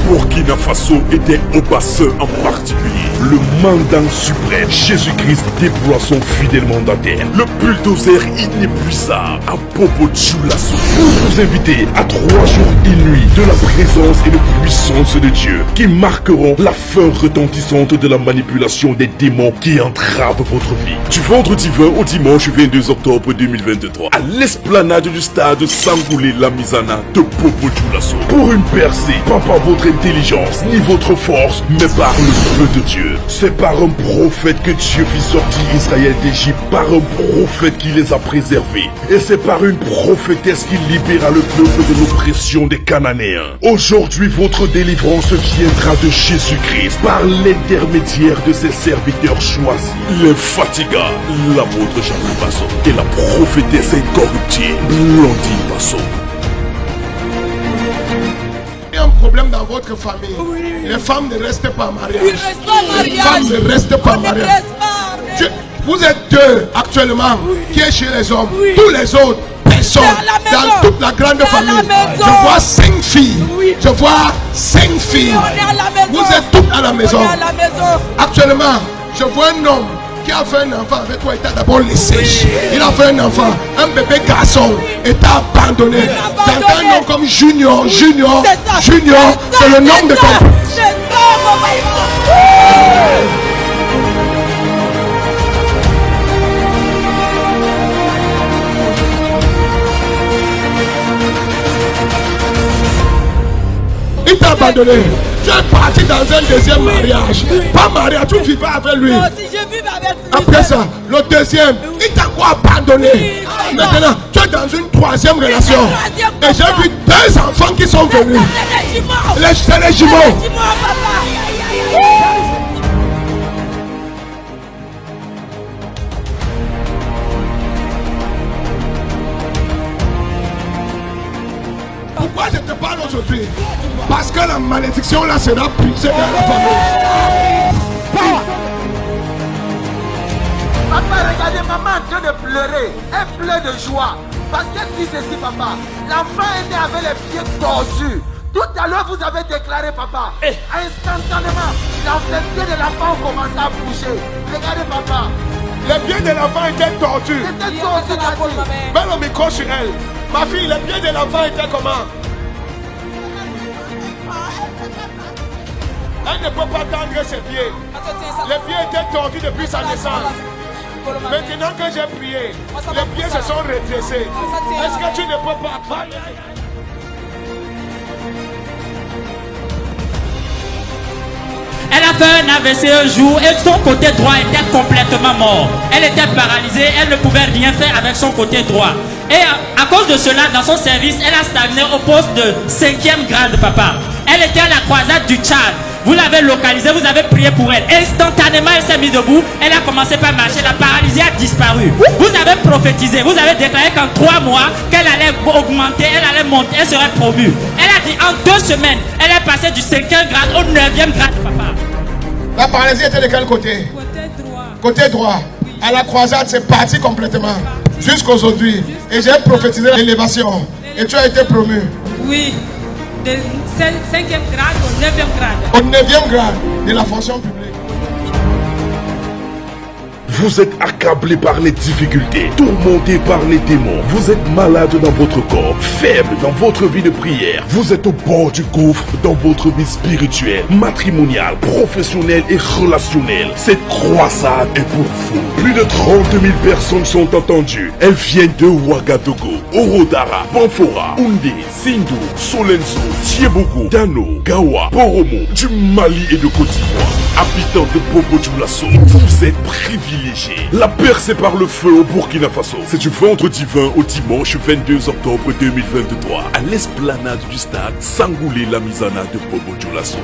Burkina Faso était au bassin en particulier. Le mandant suprême, Jésus-Christ, déploie son fidèle mandataire, le bulldozer inépuisable à Bobo Dioulasso, pour vous inviter à 3 jours et nuits de la présence et de puissance de Dieu qui marqueront la fin retentissante de la manipulation des démons qui entravent votre vie. Du vendredi 20 au dimanche 22 octobre 2023 à l'esplanade du stade Sangoulé Lamizana de Bobo Dioulasso. Pour une percée, pas par votre intelligence ni votre force, mais par le feu de Dieu. C'est par un prophète que Dieu fit sortir Israël d'Égypte, par un prophète qui les a préservés. Et c'est par une prophétesse qui libéra le peuple de l'oppression des Cananéens. Aujourd'hui, votre délivrance viendra de Jésus-Christ par l'intermédiaire de ses serviteurs choisis. L'infatigable, l'apôtre Jean-Louis Basson et la prophétesse incorruptible, Blandine Basson. Problème dans votre famille. Oui. Les femmes ne restent pas mariées. Oui, les femmes ne restent pas mariées. Vous êtes 2 actuellement qui est chez les hommes. Oui. Tous les autres personnes dans toute la grande famille. Je vois 5 filles. Oui. Je vois 5 filles. Vous êtes toutes à la maison. Actuellement, je vois un homme qui a fait un enfant avec toi, il t'a d'abord laissé. Il a fait un enfant, un bébé garçon, et t'a abandonné. J'entends un nom comme Junior, c'est le nom de ton père. Il t'a abandonné. Tu es parti dans un deuxième mariage. Pas mariage, tu vivais avec lui. Non, si je vivais avec lui. Après ça, le deuxième, il t'a quoi abandonné. Maintenant, tu es dans une 3e relation. Et j'ai vu 2 enfants qui sont venus. C'est les jumeaux. Pourquoi je te parle aujourd'hui? Parce que la malédiction là sera puisée dans la famille. Papa, regardez maman en train de pleurer. Elle pleure de joie. Parce qu'elle dit ceci, papa. L'enfant est né avec les pieds tordus. Tout à l'heure, vous avez déclaré, papa. Instantanément, les pieds de l'enfant ont commencé à bouger. Regardez, papa. Les pieds de l'enfant étaient tordus. C'était tordu, mets le micro sur elle. Ma fille, les pieds de l'enfant étaient comment? Elle ne peut pas tendre ses pieds. Les pieds étaient tordus depuis sa naissance. Maintenant que j'ai prié, les pieds se sont redressés. Est-ce que tu ne peux pas parler? Elle a fait un AVC un jour et son côté droit était complètement mort. Elle était paralysée, elle ne pouvait rien faire avec son côté droit. Et à cause de cela, dans son service, elle a stagné au poste de 5e grade, papa. Elle était à la croisade du Tchad. Vous l'avez localisée, vous avez prié pour elle. Instantanément, elle s'est mise debout. Elle a commencé par marcher. La paralysie a disparu. Vous avez prophétisé. Vous avez déclaré qu'en 3 mois, qu'elle allait augmenter, elle allait monter, elle serait promue. Elle a dit en 2 semaines, elle est passée du 5e grade au 9e grade, papa. La paralysie était de quel côté? Côté droit. Côté droit. À la croisade, c'est parti complètement. Jusqu'aujourd'hui. Et j'ai prophétisé l'élévation. Et tu as été promu. Oui. De 5e grade au 9e grade. Au 9e grade de la fonction publique. Vous êtes accablé par les difficultés, tourmenté par les démons. Vous êtes malade dans votre corps, faible dans votre vie de prière. Vous êtes au bord du gouffre dans votre vie spirituelle, matrimoniale, professionnelle et relationnelle. Cette croisade est pour vous. Plus de 30 000 personnes sont entendues. Elles viennent de Ouagadougou, Orodara, Banfora, Oundé, Sindou, Solenzo, Tiebougou, Dano, Gawa, Poromo, du Mali et de Côte d'Ivoire. Habitants de Bobo Dioulasso, vous êtes privilégiés. La percée par le feu au Burkina Faso. C'est du vendredi 20 au dimanche 22 octobre 2023 à l'esplanade du stade Sangoulé Lamizana de Bobo Dioulasso.